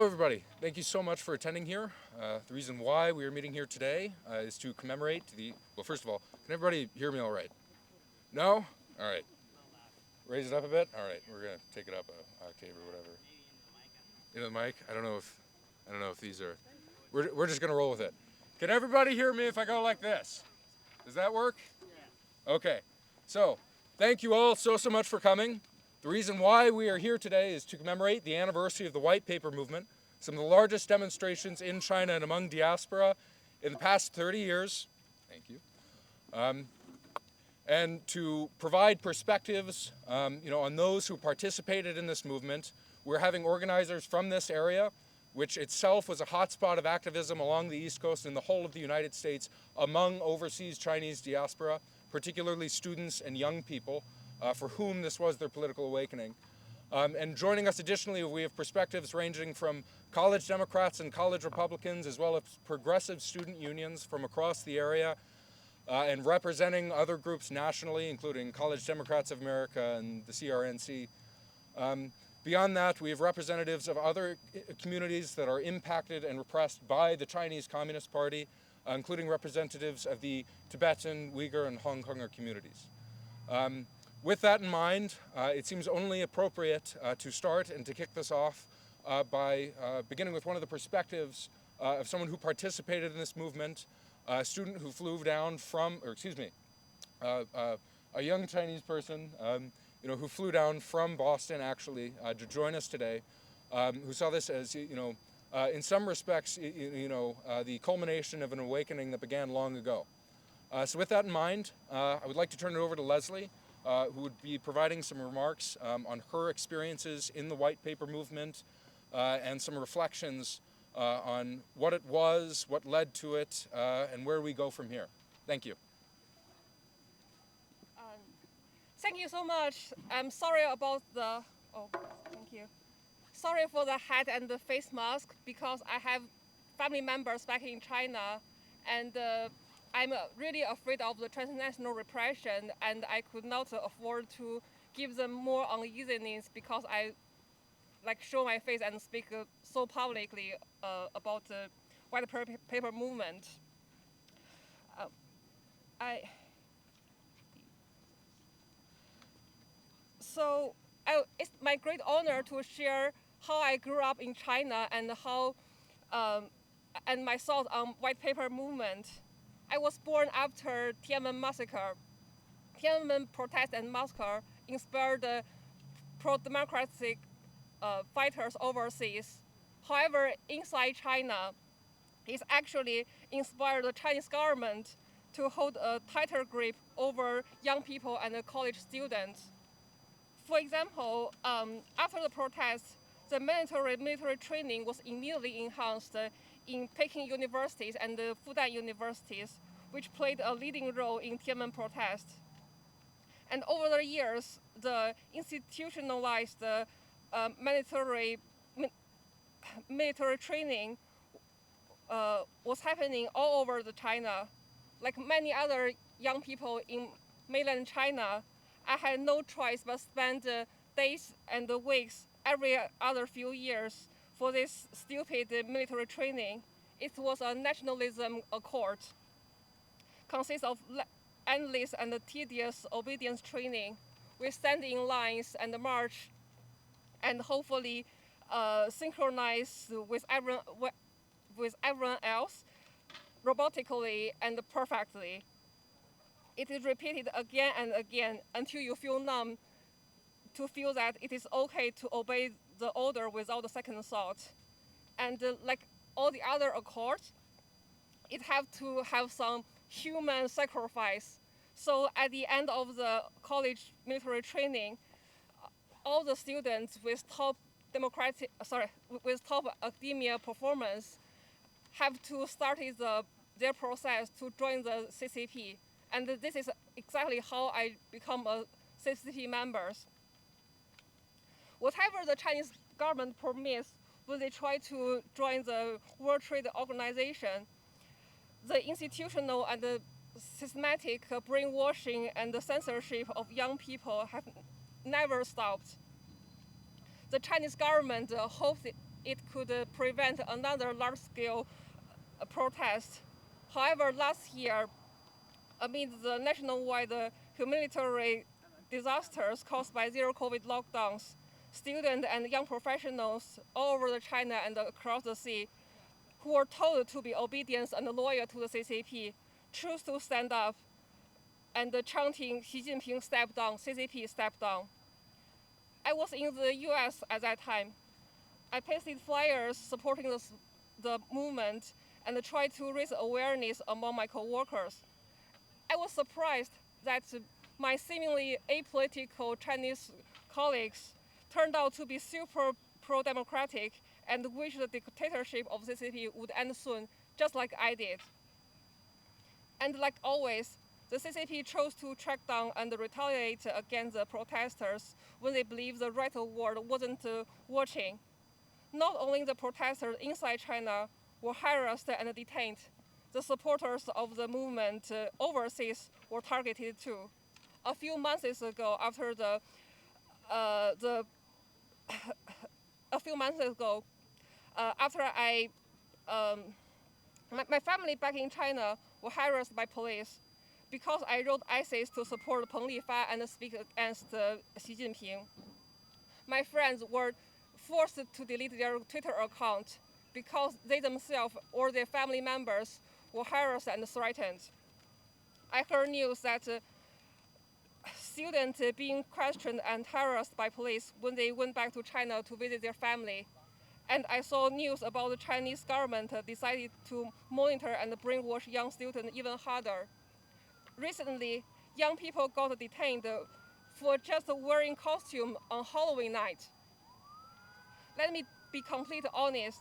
Hello everybody, thank you so much for attending here. The reason why we are meeting here today is to commemorate well, first of all, can everybody hear me all right? No? All right. Raise it up a bit? All right, we're gonna take it up a octave or whatever. Into the mic? I don't know if these are, we're just gonna roll with it. Can everybody hear me if I go like this? Does that work? Yeah. Okay, so thank you all so much for coming. The reason why we are here today is to commemorate the anniversary of the White Paper Movement, some of the largest demonstrations in China and among diaspora in the past 30 years. Thank you. And to provide perspectives on those who participated in this movement. We're having organizers from this area, which itself was a hotspot of activism along the East Coast and the whole of the United States among overseas Chinese diaspora, particularly students and young people, for whom this was their political awakening. And joining us additionally, we have perspectives ranging from college Democrats and college Republicans, as well as progressive student unions from across the area, and representing other groups nationally, including College Democrats of America and the CRNC. Beyond that, we have representatives of other communities that are impacted and repressed by the Chinese Communist Party, including representatives of the Tibetan, Uyghur, and Hong Konger communities. With that in mind, it seems only appropriate to start and to kick this off by beginning with one of the perspectives of someone who participated in this movement, a student who flew down from, a young Chinese person, who flew down from Boston actually to join us today, who saw this as, in some respects, the culmination of an awakening that began long ago. So with that in mind, I would like to turn it over to Leslie, who would be providing some remarks on her experiences in the White Paper movement and some reflections on what it was, what led to it, and where we go from here. Thank you. Thank you so much. I'm sorry about thank you. Sorry for the hat and the face mask because I have family members back in China, and I'm really afraid of the transnational repression, and I could not afford to give them more uneasiness because I show my face and speak so publicly about the White Paper movement. It's my great honor to share how I grew up in China and how and my thoughts on White Paper movement. I was born after Tiananmen massacre. Tiananmen protest and massacre inspired the pro-democratic fighters overseas. However, inside China, it actually inspired the Chinese government to hold a tighter grip over young people and college students. For example, after the protests, the military training was immediately enhanced in Peking universities and the Fudan universities, which played a leading role in Tiananmen protests. And over the years, the institutionalized military training was happening all over China. Like many other young people in mainland China, I had no choice but spend days and weeks every other few years for this stupid military training. It was a nationalism accord, consists of endless and tedious obedience training. We stand in lines and march, and hopefully synchronize with everyone else, robotically and perfectly. It is repeated again and again until you feel numb to feel that it is okay to obey the order without a second thought. And like all the other accords, it have to have some human sacrifice. So at the end of the college military training, all the students with top academia performance have to start their process to join the CCP. And this is exactly how I become a CCP member. Whatever the Chinese government permits when they try to join the World Trade Organization, the institutional and the systematic brainwashing and the censorship of young people have never stopped. The Chinese government hopes it could prevent another large-scale protest. However, last year, amid the nationwide humanitarian disasters caused by zero-COVID lockdowns, students and young professionals all over China and across the sea who were told to be obedient and loyal to the CCP chose to stand up and chanting Xi Jinping step down, CCP step down. I was in the US at that time. I pasted flyers supporting the movement and tried to raise awareness among my co-workers. I was surprised that my seemingly apolitical Chinese colleagues turned out to be super pro-democratic and wished the dictatorship of CCP would end soon, just like I did. And like always, the CCP chose to track down and retaliate against the protesters when they believed the right world wasn't watching. Not only the protesters inside China were harassed and detained, the supporters of the movement overseas were targeted too. A few months ago, after my family back in China were harassed by police because I wrote essays to support Peng Lifa and speak against Xi Jinping. My friends were forced to delete their Twitter account because they themselves or their family members were harassed and threatened. I heard news that students being questioned and harassed by police when they went back to China to visit their family. And I saw news about the Chinese government decided to monitor and brainwash young students even harder. Recently, young people got detained for just wearing costume on Halloween night. Let me be completely honest.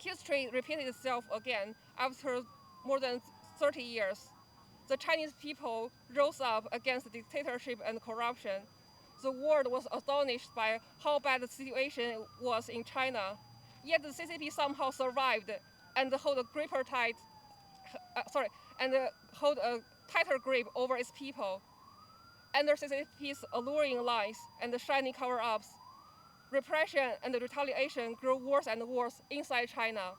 History repeated itself again after more than 30 years. The Chinese people rose up against the dictatorship and corruption. The world was astonished by how bad the situation was in China. Yet the CCP somehow survived and hold a tighter grip over its people. Under CCP's alluring lies and shiny cover-ups, repression and retaliation grew worse and worse inside China.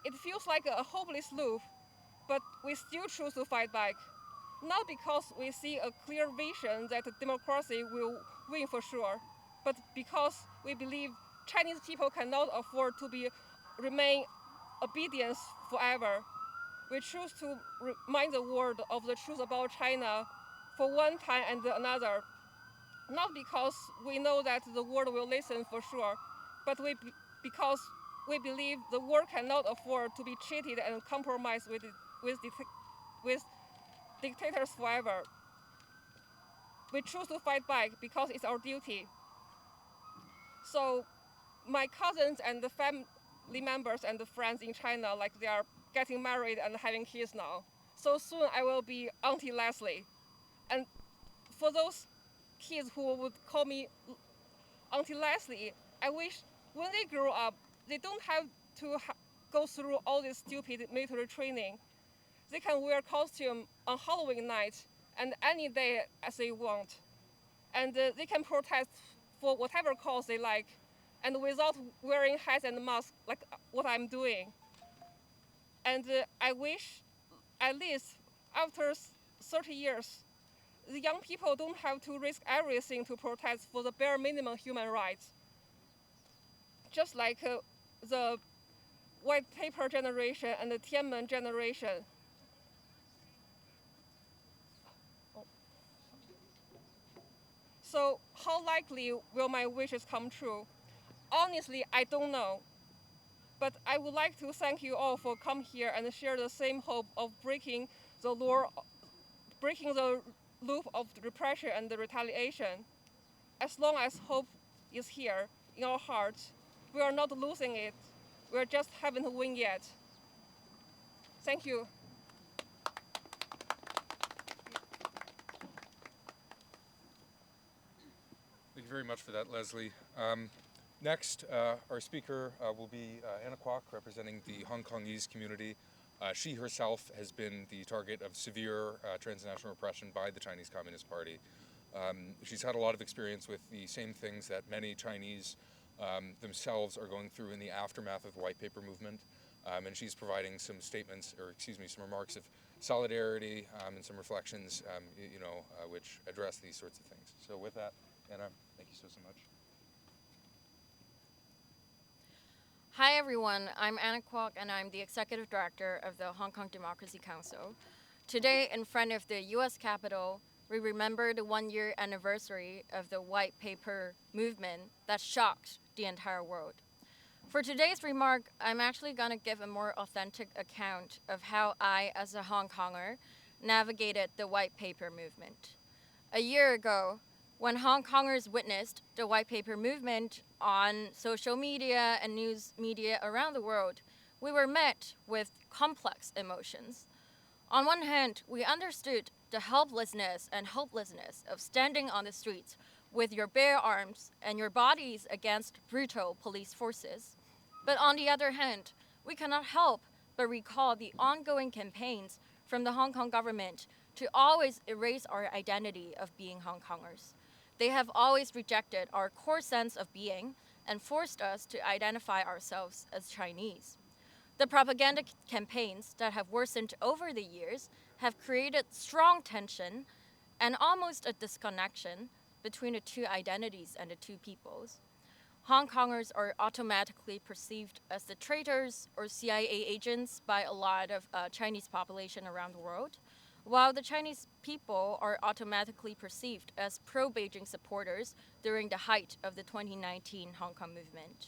It feels like a hopeless loop, but we still choose to fight back. Not because we see a clear vision that democracy will win for sure, but because we believe Chinese people cannot afford to remain obedient forever. We choose to remind the world of the truth about China for one time and another, not because we know that the world will listen for sure, but because we believe the world cannot afford to be cheated and compromised with dictators forever. We choose to fight back because it's our duty. So my cousins and the family members and the friends in China, like they are getting married and having kids now. So soon I will be Auntie Leslie. And for those kids who would call me Auntie Leslie, I wish when they grow up, they don't have to go through all this stupid military training. They can wear costume on Halloween night and any day as they want. And they can protest for whatever cause they like and without wearing hats and masks like what I'm doing. And I wish at least after 30 years, the young people don't have to risk everything to protest for the bare minimum human rights. Just like the white paper generation and the Tiananmen generation. So how likely will my wishes come true? Honestly, I don't know. But I would like to thank you all for coming here and share the same hope of breaking the loop of repression and the retaliation. As long as hope is here in our hearts, we are not losing it. We just haven't won yet. Thank you. Thank you very much for that, Leslie. Next, our speaker will be Anna Kwok, representing the Hong Kongese community. She herself has been the target of severe transnational repression by the Chinese Communist Party. She's had a lot of experience with the same things that many Chinese themselves are going through in the aftermath of the white paper movement. And she's providing some statements, or excuse me, some remarks of solidarity and some reflections, which address these sorts of things. So with that, Anna, thank you so much. Hi everyone, I'm Anna Kwok and I'm the Executive Director of the Hong Kong Democracy Council. Today in front of the US Capitol, we remember the 1-year anniversary of the white paper movement that shocked the entire world. For today's remark, I'm actually going to give a more authentic account of how I, as a Hong Konger, navigated the white paper movement. A year ago, when Hong Kongers witnessed the white paper movement on social media and news media around the world, we were met with complex emotions. On one hand, we understood the helplessness and hopelessness of standing on the streets with your bare arms and your bodies against brutal police forces. But on the other hand, we cannot help but recall the ongoing campaigns from the Hong Kong government to always erase our identity of being Hong Kongers. They have always rejected our core sense of being and forced us to identify ourselves as Chinese. The propaganda campaigns that have worsened over the years have created strong tension and almost a disconnection between the two identities and the two peoples. Hong Kongers are automatically perceived as the traitors or CIA agents by a lot of Chinese population around the world, while the Chinese people are automatically perceived as pro-Beijing supporters during the height of the 2019 Hong Kong movement.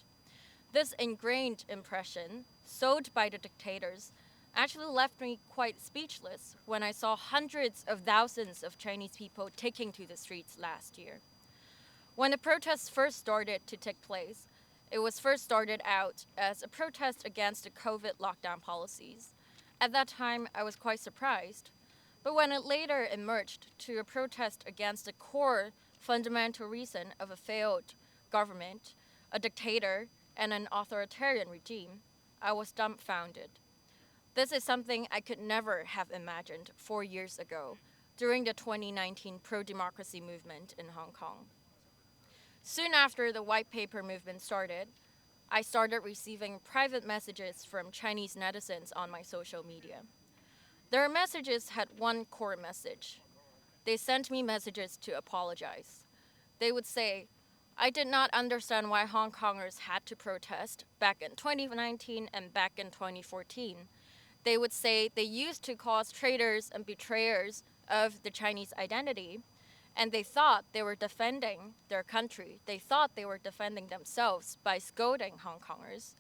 This ingrained impression, sold by the dictators, actually left me quite speechless when I saw hundreds of thousands of Chinese people taking to the streets last year. When the protests first started to take place, it was first started out as a protest against the COVID lockdown policies. At that time, I was quite surprised. But when it later emerged to a protest against the core fundamental reason of a failed government, a dictator, and an authoritarian regime, I was dumbfounded. This is something I could never have imagined 4 years ago during the 2019 pro-democracy movement in Hong Kong. Soon after the white paper movement started, I started receiving private messages from Chinese netizens on my social media. Their messages had one core message. They sent me messages to apologize. They would say, I did not understand why Hong Kongers had to protest back in 2019 and back in 2014. They would say they used to cause traitors and betrayers of the Chinese identity, and they thought they were defending their country. They thought they were defending themselves by scolding Hong Kongers.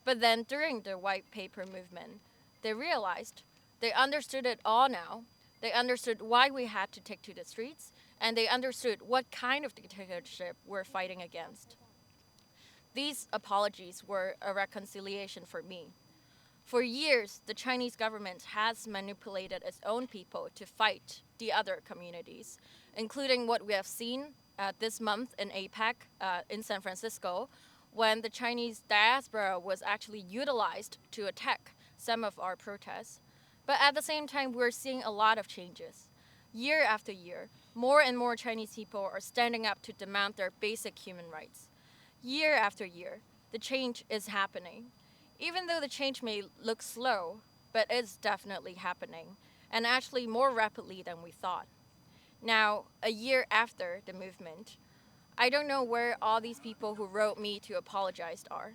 But then during the white paper movement, they realized they understood it all now. They understood why we had to take to the streets, and they understood what kind of dictatorship we're fighting against. These apologies were a reconciliation for me. For years, the Chinese government has manipulated its own people to fight the other communities, including what we have seen this month in APEC in San Francisco, when the Chinese diaspora was actually utilized to attack some of our protests. But at the same time, we're seeing a lot of changes. Year after year, more and more Chinese people are standing up to demand their basic human rights. Year after year, the change is happening. Even though the change may look slow, but it's definitely happening, and actually more rapidly than we thought. Now, a year after the movement, I don't know where all these people who wrote me to apologize are.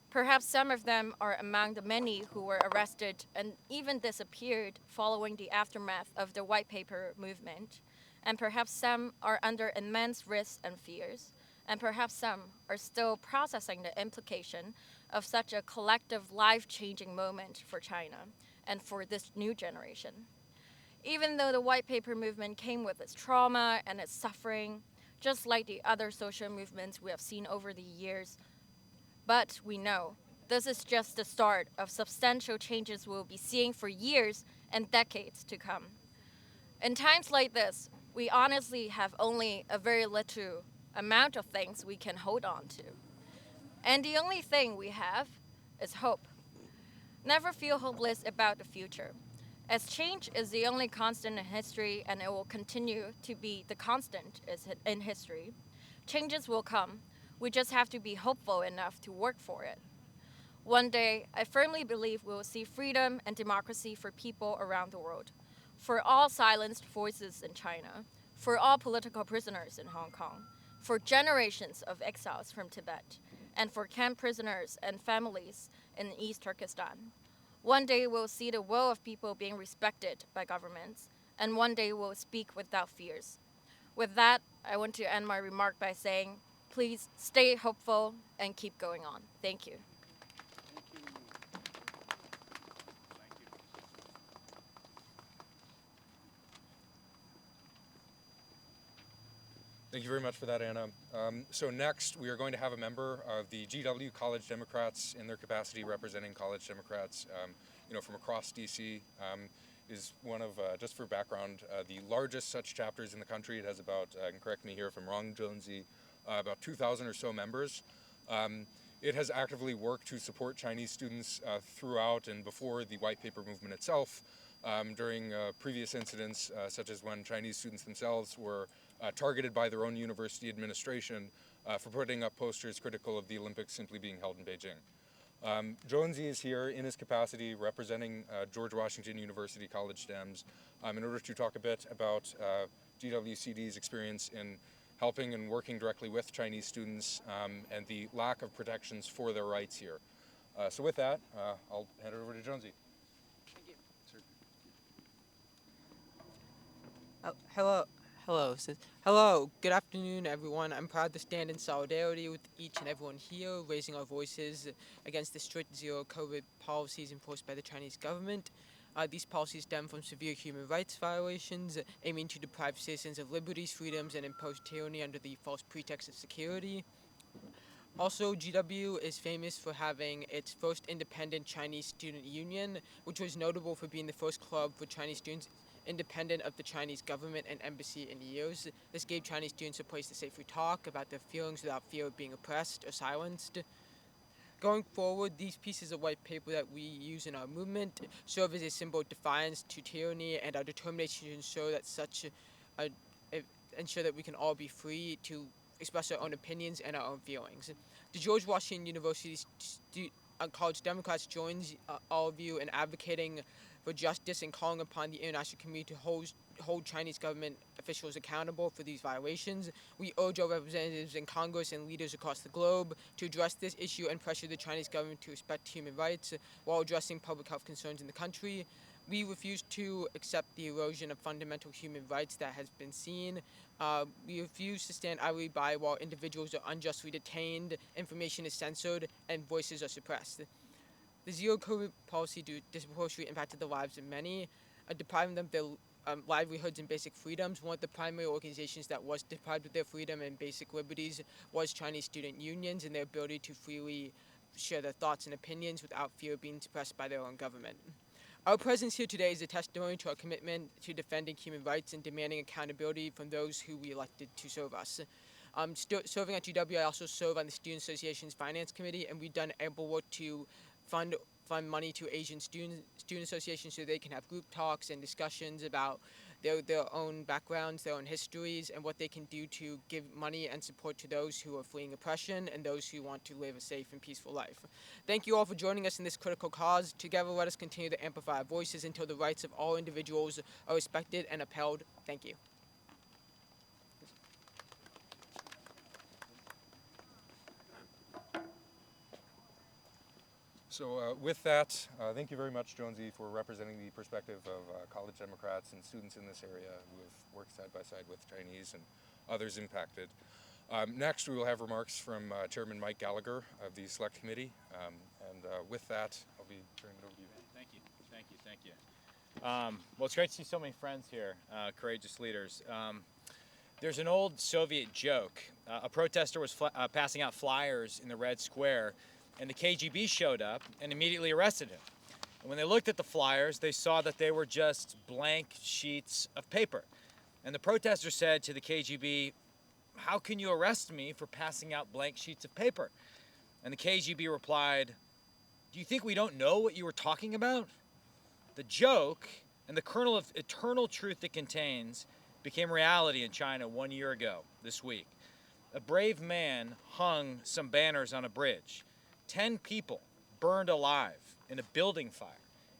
Perhaps some of them are among the many who were arrested and even disappeared following the aftermath of the white paper movement. And perhaps some are under immense risks and fears. And perhaps some are still processing the implication of such a collective life-changing moment for China and for this new generation. Even though the white paper movement came with its trauma and its suffering, just like the other social movements we have seen over the years, but we know this is just the start of substantial changes we'll be seeing for years and decades to come. In times like this, we honestly have only a very little amount of things we can hold on to. And the only thing we have is hope. Never feel hopeless about the future, as change is the only constant in history and it will continue to be the constant in history. Changes will come. We just have to be hopeful enough to work for it. One day, I firmly believe we will see freedom and democracy for people around the world, for all silenced voices in China, for all political prisoners in Hong Kong, for generations of exiles from Tibet, and for camp prisoners and families in East Turkestan. One day we'll see the will of people being respected by governments, and one day we'll speak without fears. With that, I want to end my remark by saying, please stay hopeful and keep going on. Thank you. Thank you very much for that, Anna. So next, we are going to have a member of the GW College Democrats in their capacity representing college Democrats, from across DC. Is one of, just for background, the largest such chapters in the country. It has about, and correct me here if I'm wrong, Jonesy, about 2,000 or so members. It has actively worked to support Chinese students throughout and before the white paper movement itself, during previous incidents, such as when Chinese students themselves were targeted by their own university administration for putting up posters critical of the Olympics simply being held in Beijing. Jonesy is here in his capacity representing George Washington University College Dems in order to talk a bit about GWCD's experience in helping and working directly with Chinese students and the lack of protections for their rights here. So with that, I'll hand it over to Jonesy. Thank you. Hello. Good afternoon, everyone. I'm proud to stand in solidarity with each and everyone here, raising our voices against the strict zero-COVID policies enforced by the Chinese government. These policies stem from severe human rights violations, aiming to deprive citizens of liberties, freedoms, and impose tyranny under the false pretext of security. Also, GW is famous for having its first independent Chinese student union, which was notable for being the first club for Chinese students independent of the Chinese government and embassy in years. This gave Chinese students a place to safely talk about their feelings without fear of being oppressed or silenced. Going forward, these pieces of white paper that we use in our movement serve as a symbol of defiance to tyranny and our determination to ensure that we can all be free to express our own opinions and our own feelings. The George Washington University College Democrats joins all of you in advocating for justice and calling upon the international community to hold Chinese government officials accountable for these violations. We urge our representatives in Congress and leaders across the globe to address this issue and pressure the Chinese government to respect human rights while addressing public health concerns in the country. We refuse to accept the erosion of fundamental human rights that has been seen. We refuse to stand idly by while individuals are unjustly detained, information is censored, and voices are suppressed. The zero-COVID policy disproportionately impacted the lives of many, depriving them of their livelihoods and basic freedoms. One of the primary organizations that was deprived of their freedom and basic liberties was Chinese student unions and their ability to freely share their thoughts and opinions without fear of being suppressed by their own government. Our presence here today is a testimony to our commitment to defending human rights and demanding accountability from those who we elected to serve us. Serving at GW, I also serve on the Student Association's Finance Committee, and we've done ample work to fund money to Asian student associations so they can have group talks and discussions about their own backgrounds, their own histories, and what they can do to give money and support to those who are fleeing oppression and those who want to live a safe and peaceful life. Thank you all for joining us in this critical cause. Together, let us continue to amplify our voices until the rights of all individuals are respected and upheld. Thank you. So with that, thank you very much, Jonesy, for representing the perspective of college Democrats and students in this area who have worked side by side with Chinese and others impacted. Next, we will have remarks from Chairman Mike Gallagher of the Select Committee. With that, I'll be turning it over to you. Thank you. Well, it's great to see so many friends here, courageous leaders. There's an old Soviet joke. A protester was passing out flyers in the Red Square, and the KGB showed up and immediately arrested him. And when they looked at the flyers, they saw that they were just blank sheets of paper. And the protester said to the KGB, "How can you arrest me for passing out blank sheets of paper?" And the KGB replied, "Do you think we don't know what you were talking about?" The joke and the kernel of eternal truth it contains became reality in China 1 year ago this week. a brave man hung some banners on a bridge. 10 people burned alive in a building fire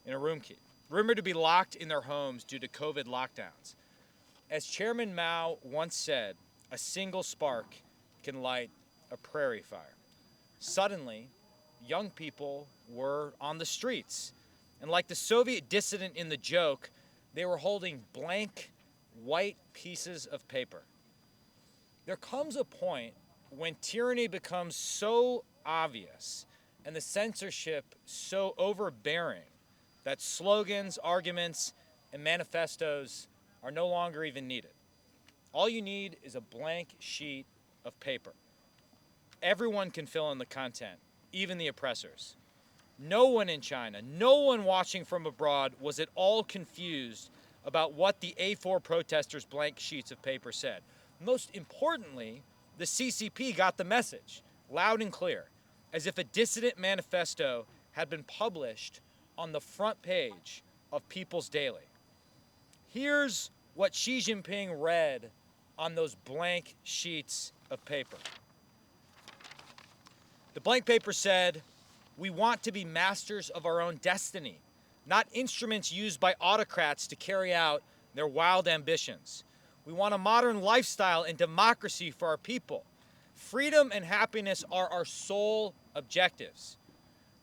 in Urumqi, rumored to be locked in their homes due to COVID lockdowns. As Chairman Mao once said, a single spark can light a prairie fire. Suddenly, young people were on the streets. And like the Soviet dissident in the joke, they were holding blank, white pieces of paper. There comes a point when tyranny becomes so obvious and the censorship so overbearing that slogans, arguments, and manifestos are no longer even needed. All you need is a blank sheet of paper. Everyone can fill in the content, even the oppressors. No one in China, no one watching from abroad was at all confused about what the A4 protesters' blank sheets of paper said. Most importantly, the CCP got the message, loud and clear, as if a dissident manifesto had been published on the front page of People's Daily. Here's what Xi Jinping read on those blank sheets of paper. The blank paper said, "We want to be masters of our own destiny, not instruments used by autocrats to carry out their wild ambitions. We want a modern lifestyle and democracy for our people. Freedom and happiness are our sole objectives."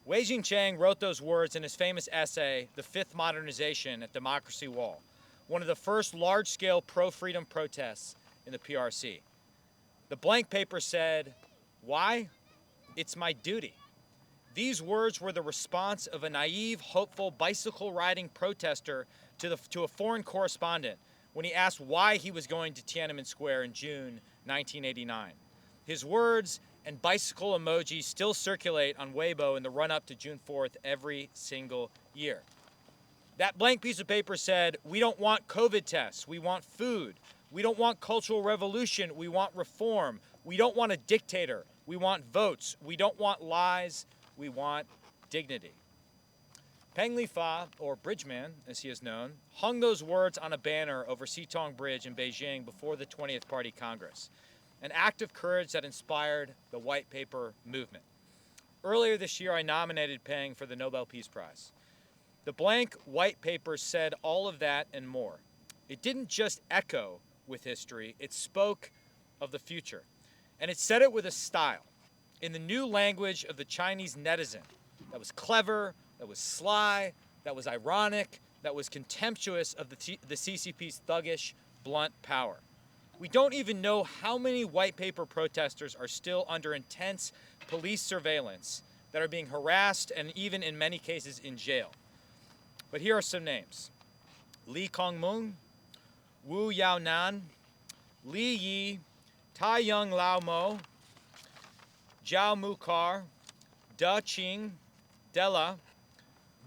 Wei Jingcheng wrote those words in his famous essay, The Fifth Modernization at Democracy Wall, one of the first large-scale pro-freedom protests in the PRC. The blank paper said, "Why? It's my duty." These words were the response of a naive, hopeful, bicycle-riding protester to a foreign correspondent when he asked why he was going to Tiananmen Square in June 1989. His words and bicycle emojis still circulate on Weibo in the run-up to June 4th every single year. That blank piece of paper said, "We don't want COVID tests. We want food. We don't want cultural revolution. We want reform. We don't want a dictator. We want votes. We don't want lies. We want dignity." Peng Lifa, or Bridgeman as he is known, hung those words on a banner over Xitong Bridge in Beijing before the 20th Party Congress, an act of courage that inspired the White Paper movement. Earlier this year, I nominated Peng for the Nobel Peace Prize. The blank white paper said all of that and more. It didn't just echo with history, it spoke of the future. And it said it with a style, in the new language of the Chinese netizen, that was clever, that was sly, that was ironic, that was contemptuous of the CCP's thuggish, blunt power. We don't even know how many white paper protesters are still under intense police surveillance, that are being harassed and even in many cases in jail. But here are some names: Li Kongming, Wu Yaonan, Li Yi, Tai Young Lao Mo, Zhao Mukar, Da Qing, Della,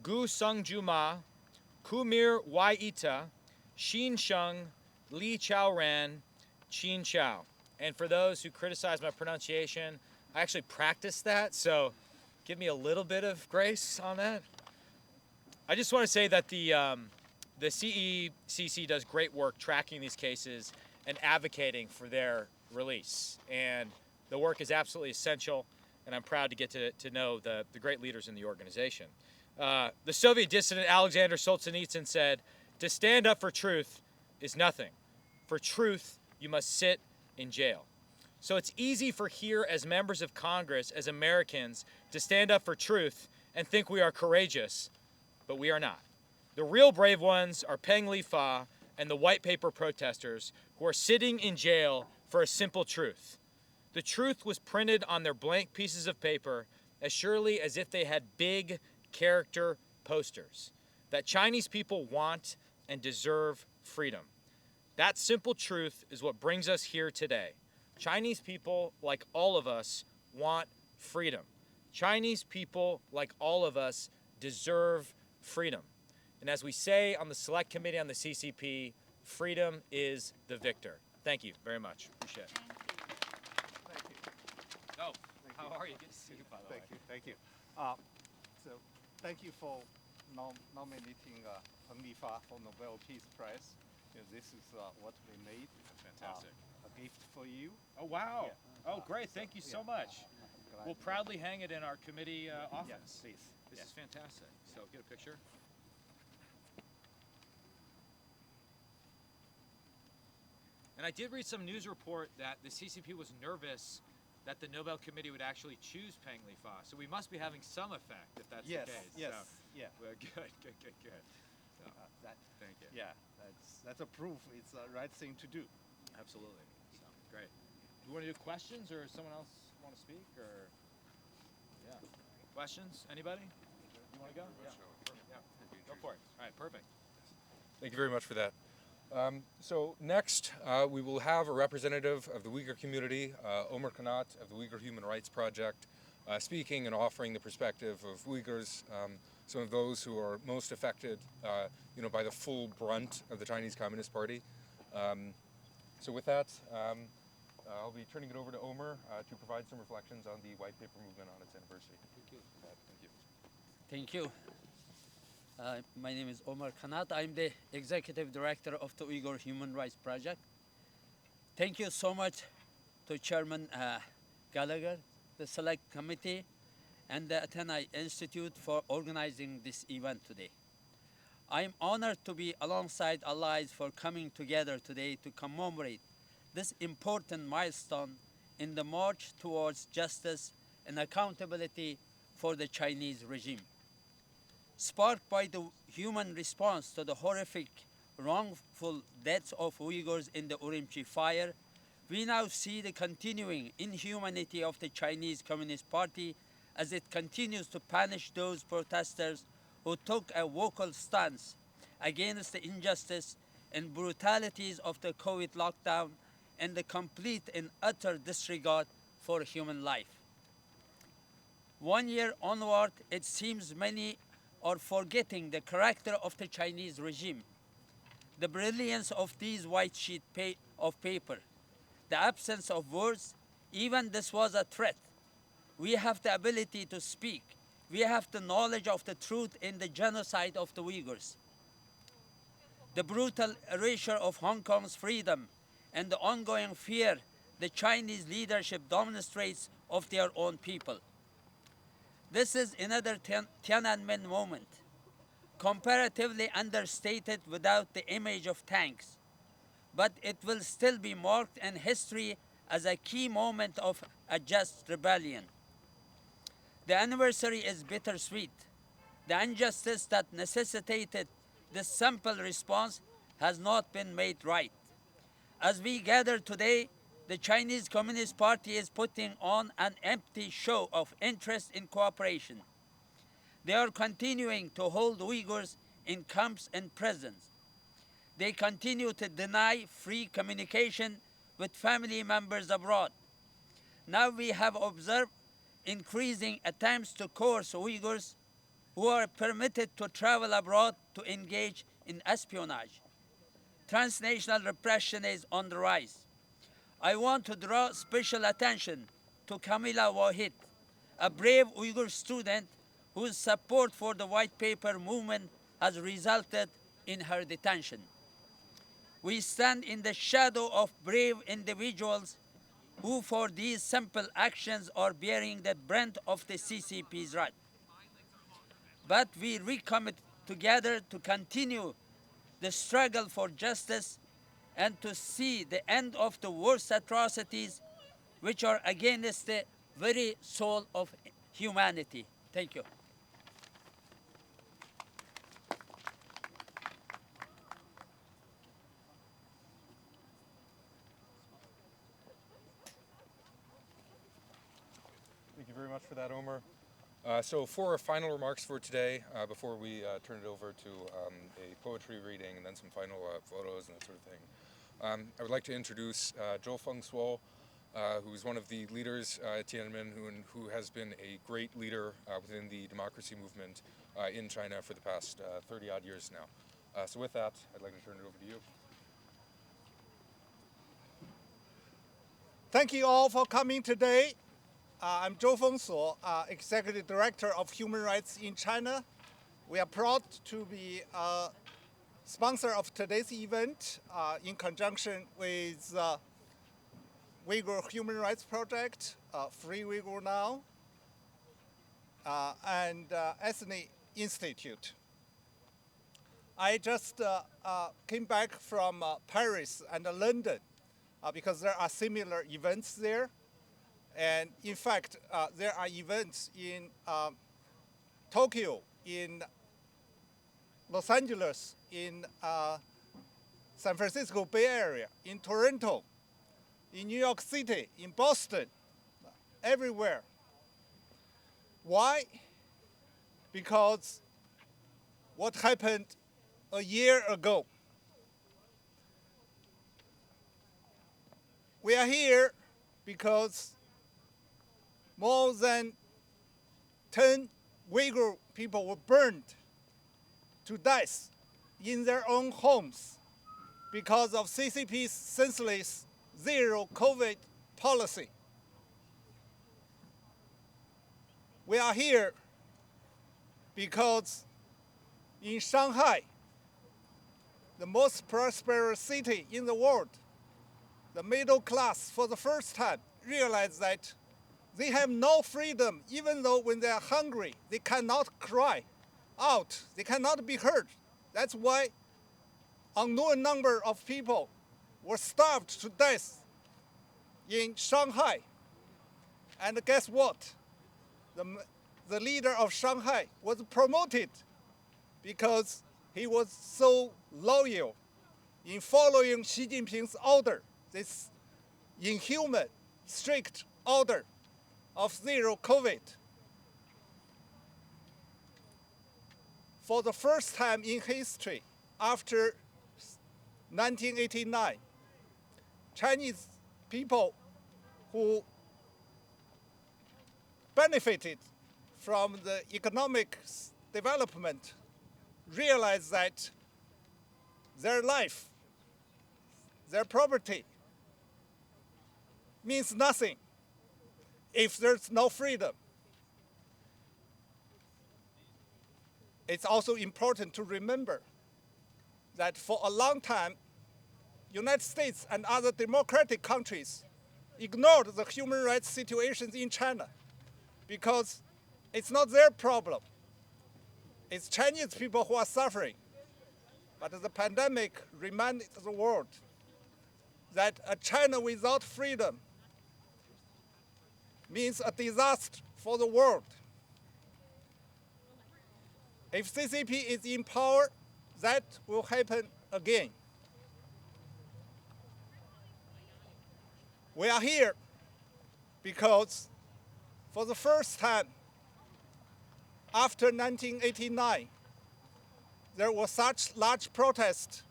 Gu Sungju Ma, Kumir Waita, Xin Sheng, Li Chaoran, Qin Chao. And for those who criticize my pronunciation, I actually practiced that, so give me a little bit of grace on that. I just want to say that the CECC does great work tracking these cases and advocating for their release. And the work is absolutely essential, and I'm proud to get to know the great leaders in the organization. The Soviet dissident Alexander Solzhenitsyn said, "To stand up for truth is nothing. For truth, you must sit in jail." So it's easy for here as members of Congress, as Americans, to stand up for truth and think we are courageous, but we are not. The real brave ones are Peng Lifa and the white paper protesters who are sitting in jail for a simple truth. The truth was printed on their blank pieces of paper as surely as if they had big character posters, that Chinese people want and deserve freedom. That simple truth is what brings us here today. Chinese people, like all of us, want freedom. Chinese people, like all of us, deserve freedom. And as we say on the Select Committee on the CCP, freedom is the victor. Thank you very much. Appreciate it. Thank you. Oh, how are you? Good to see you, by the way. Thank you. So thank you for nominating Peng Lifa for Nobel Peace Prize. This is what we made. Fantastic. a gift for you. Oh, wow. Yeah. Oh, great. Thank you so much. Glad We'll to- proudly hang it in our committee Yeah, office. please. This Yeah. is fantastic. So get a picture. And I did read some news report that the CCP was nervous that the Nobel Committee would actually choose Peng Li Fa. So we must be having some effect if that's Yes, the case. yes, So, yeah. well, good. So, That, thank you. yeah, that's a proof it's the right thing to do. Absolutely. So, great. Do you want to do questions or someone else want to speak or? Yeah. Questions? Anybody? You want to go? Yeah. Go for it. All right, perfect. Thank you very much for that. So next, we will have a representative of the Uyghur community, Omar Kanat of the Uyghur Human Rights Project, speaking and offering the perspective of Uyghurs, some of those who are most affected, by the full brunt of the Chinese Communist Party. So with that, I'll be turning it over to Omar to provide some reflections on the white paper movement on its anniversary. Thank you. Thank you. My name is Omar Kanat. I'm the Executive Director of the Uyghur Human Rights Project. Thank you so much to Chairman Gallagher, the Select Committee, and the Athenai Institute for organizing this event today. I am honored to be alongside allies for coming together today to commemorate this important milestone in the march towards justice and accountability for the Chinese regime. Sparked by the human response to the horrific, wrongful deaths of Uyghurs in the Urumqi fire, we now see the continuing inhumanity of the Chinese Communist Party as it continues to punish those protesters who took a vocal stance against the injustice and brutalities of the COVID lockdown and the complete and utter disregard for human life. 1 year onward, it seems many are forgetting the character of the Chinese regime, the brilliance of these white sheets of paper, the absence of words. Even this was a threat. We have the ability to speak. We have the knowledge of the truth in the genocide of the Uyghurs, the brutal erasure of Hong Kong's freedom, and the ongoing fear the Chinese leadership demonstrates of their own people. This is another Tiananmen moment, comparatively understated without the image of tanks, but it will still be marked in history as a key moment of a just rebellion. The anniversary is bittersweet. The injustice that necessitated this simple response has not been made right. As we gather today, the Chinese Communist Party is putting on an empty show of interest in cooperation. They are continuing to hold Uyghurs in camps and prisons. They continue to deny free communication with family members abroad. Now we have observed increasing attempts to coerce Uyghurs who are permitted to travel abroad to engage in espionage. Transnational repression is on the rise. I want to draw special attention to Kamila Wahid, a brave Uyghur student whose support for the white paper movement has resulted in her detention. We stand in the shadow of brave individuals who for these simple actions are bearing the brunt of the CCP's wrath. But we recommit together to continue the struggle for justice and to see the end of the worst atrocities which are against the very soul of humanity. Thank you. Thank you very much for that, Omar. So for our final remarks for today, before we turn it over to a poetry reading and then some final photos and that sort of thing, I would like to introduce Zhou Fengsuo, who is one of the leaders at Tiananmen, who has been a great leader within the democracy movement in China for the past 30-odd years now. So with that, I'd like to turn it over to you. Thank you all for coming today. I'm Zhou Fengsuo, Executive Director of Human Rights in China. We are proud to be a sponsor of today's event in conjunction with Uyghur Human Rights Project, Free Uyghur Now, and Athenai Institute. I just came back from Paris and London because there are similar events there. And in fact, there are events in Tokyo, in Los Angeles, in San Francisco Bay Area, in Toronto, in New York City, in Boston, everywhere. Why? Because what happened a year ago. We are here because more than 10 Uyghur people were burned to death in their own homes because of CCP's senseless zero COVID policy. We are here because in Shanghai, the most prosperous city in the world, the middle class for the first time realized that they have no freedom, even though when they are hungry, they cannot cry out, they cannot be heard. That's why unknown number of people were starved to death in Shanghai. And guess what? The leader of Shanghai was promoted because he was so loyal in following Xi Jinping's order, this inhuman, strict order of zero COVID. For the first time in history, after 1989, Chinese people who benefited from the economic development realized that their life, their property means nothing if there's no freedom. It's also important to remember that for a long time, United States and other democratic countries ignored the human rights situations in China because it's not their problem. It's Chinese people who are suffering. But the pandemic reminded the world that a China without freedom means a disaster for the world. If CCP is in power, that will happen again. We are here because for the first time after 1989, there was such large protest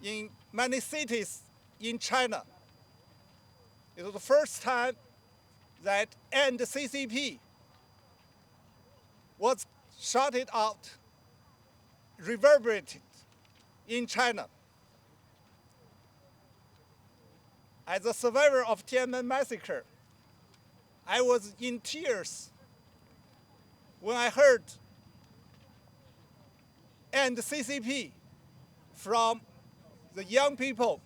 in many cities in China. It was the first time that end CCP was shouted out, reverberated in China. As a survivor of Tiananmen massacre, I was in tears when I heard end CCP from the young people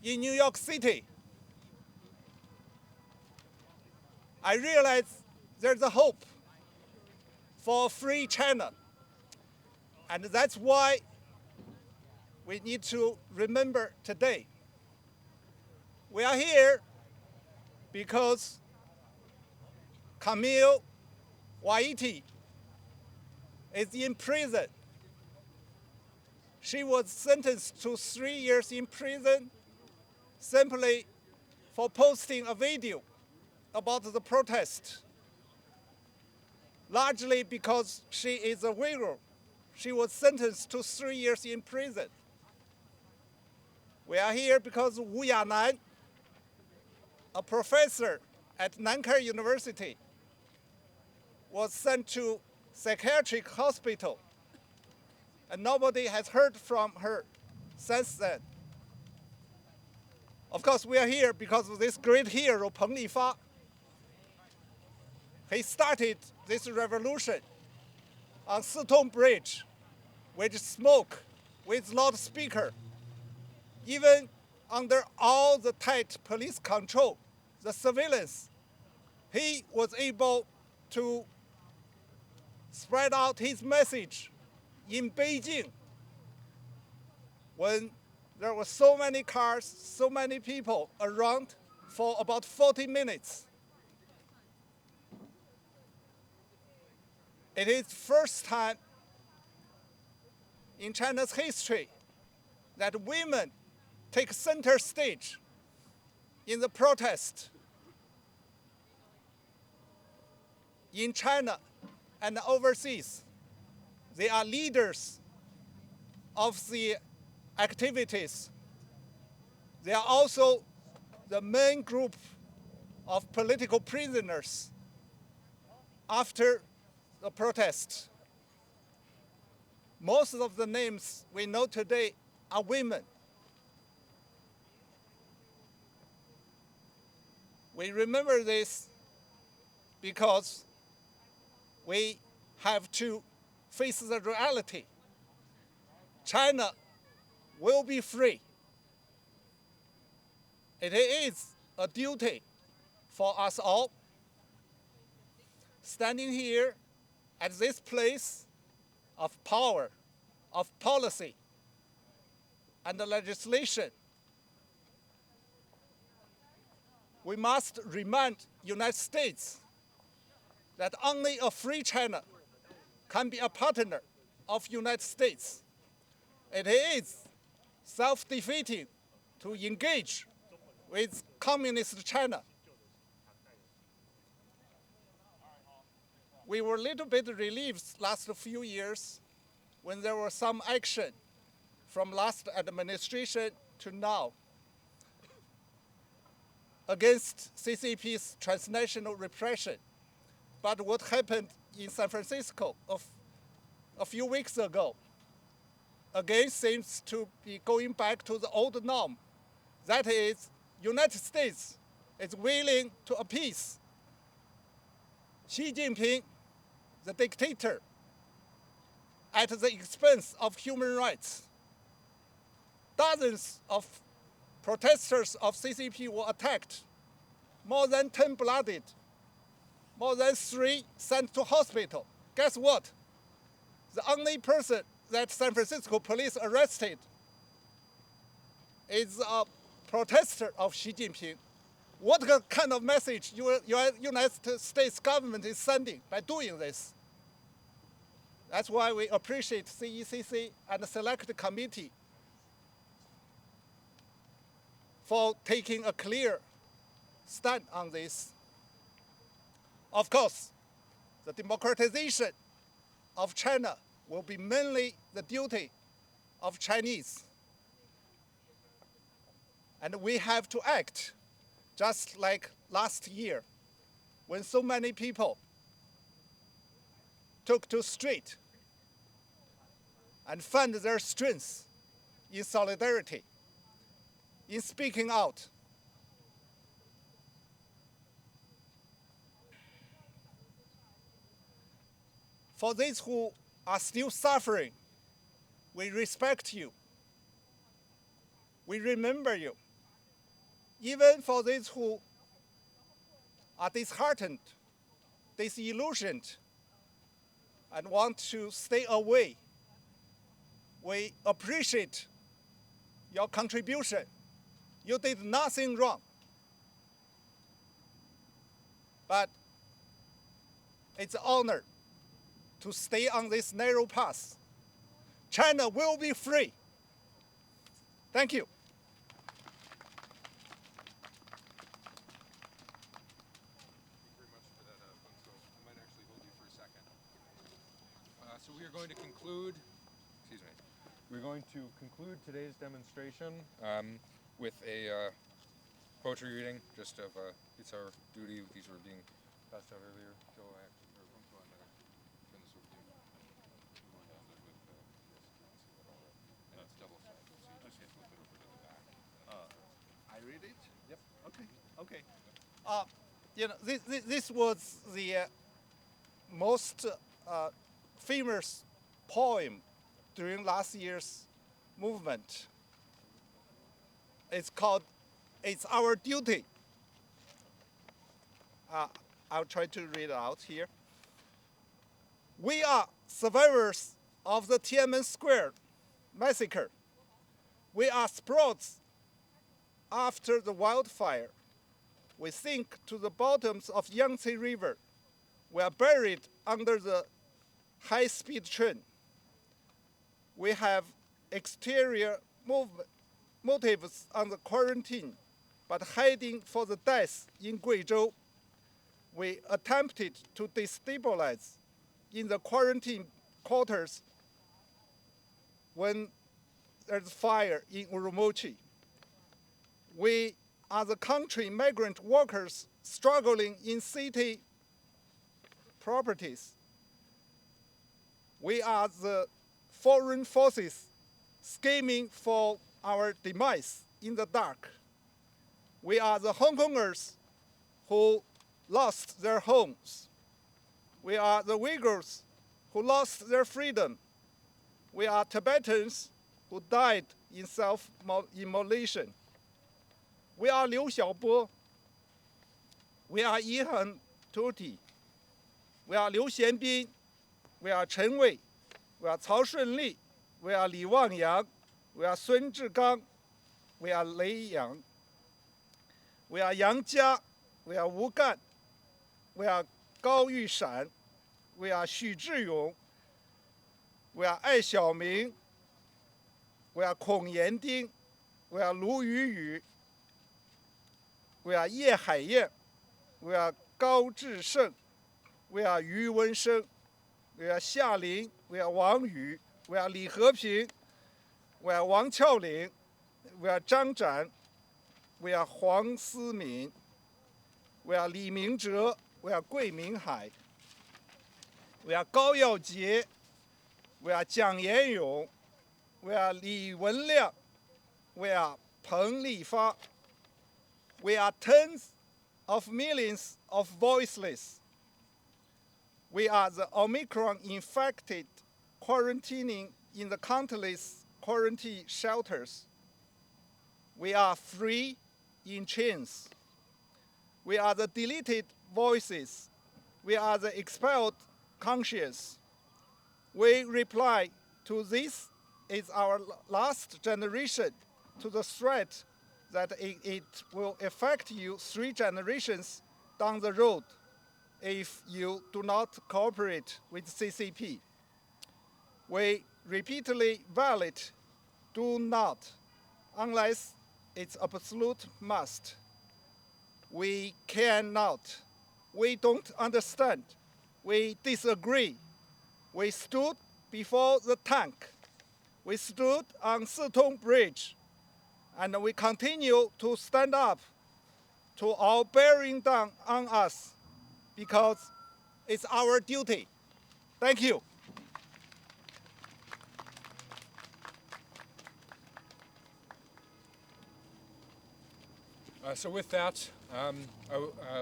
in New York City. I realized there's a hope for a free China. And that's why we need to remember today. We are here because Camille Waiti is in prison. She was sentenced to 3 years in prison simply for posting a video about the protest. Largely because she is a Uyghur, she was sentenced to 3 years in prison. We are here because Wu Yanan, a professor at Nankai University, was sent to psychiatric hospital, and nobody has heard from her since then. Of course, we are here because of this great hero, Peng Lifa. He started this revolution on Sitong Bridge with smoke, with loudspeaker. Even under all the tight police control, the surveillance, he was able to spread out his message in Beijing when there were so many cars, so many people around for about 40 minutes. It is first time in China's history that women take center stage in the protest in China and overseas. They are leaders of the activities. They are also the main group of political prisoners after the protest. Most of the names we know today are women. We remember this because we have to face the reality. China will be free. It is a duty for us all standing here at this place of power, of policy, and the legislation. We must remind United States that only a free China can be a partner of United States. It is self-defeating to engage with communist China. We were a little bit relieved last few years when there was some action from last administration to now against CCP's transnational repression. But what happened in San Francisco a few weeks ago again seems to be going back to the old norm. That is, United States is willing to appease Xi Jinping, the dictator, at the expense of human rights. Dozens of protesters of CCP were attacked, more than 10 blooded, more than 3 sent to hospital. Guess what? The only person that San Francisco police arrested is a protester of Xi Jinping. What kind of message United States government is sending by doing this? That's why we appreciate CECC and the Select Committee for taking a clear stand on this. Of course, the democratization of China will be mainly the duty of Chinese. And we have to act just like last year when so many people took to street and found their strength in solidarity, in speaking out. For those who are still suffering, we respect you. We remember you. Even for those who are disheartened, disillusioned, and want to stay away, we appreciate your contribution. You did nothing wrong. But it's an honor to stay on this narrow path. China will be free. Thank you. So we are going to conclude, we're going to conclude today's demonstration with a poetry reading, just of, it's our duty, these were being passed out earlier. Joe, I actually, or turn this over to you. And it's double-sided, so you just flip it over to the back. I read it? Yep. Okay. This was the most famous poem during last year's movement. It's called It's Our Duty. I'll try to read it out here. We are survivors of the Tiananmen Square massacre. We are sprouts after the wildfire. We sink to the bottoms of Yangtze River. We are buried under the high-speed train. We have exterior motives on the quarantine, but hiding for the death in Guizhou. We attempted to destabilize in the quarantine quarters when there's fire in Urumqi. We are the country migrant workers struggling in city properties. We are the foreign forces scheming for our demise in the dark. We are the Hong Kongers who lost their homes. We are the Uyghurs who lost their freedom. We are Tibetans who died in self-immolation. We are Liu Xiaobo. We are Yihan Tuti. We are Liu Xianbin. We are Chen Wei. We are Cao Shunli. We are Li Wangyang. We are Sun Zhigang. We are Lei Yang. We are Yang Jia. We are Wu Gan. We are Gao Yushan. We are Xu Zhiyong. We are Ai Xiaoming. We are Kong Yanding. We are Lu Yuyu. We are Ye Haiyan. We are Gao Zhisheng. We are Yu Wensheng. We are Xia Ling. We are Wang Yu. We are Li Heping. We are Wang Qiaoling. We are Zhang Zhan. We are Huang Simin. We are Li Mingzhe. We are Gui Minghai. We are Gao Yaojie. We are Jiang Yanyong. We are Li Wenliang. We are Peng Lifa. We are tens of millions of voiceless. We are the Omicron-infected quarantining in the countless quarantine shelters. We are free in chains. We are the deleted voices. We are the expelled conscience. We reply to this is our last generation to the threat that it will affect you 3 generations down the road if you do not cooperate with CCP. We repeatedly violate do not unless it's absolute must. We cannot. We don't understand. We disagree. We stood before the tank. We stood on Sitong Bridge. And we continue to stand up to all bearing down on us because it's our duty. Thank you. So with that,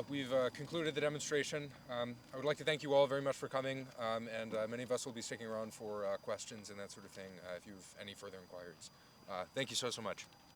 we've concluded the demonstration. I would like to thank you all very much for coming, and many of us will be sticking around for questions and that sort of thing if you have any further inquiries. Thank you so much.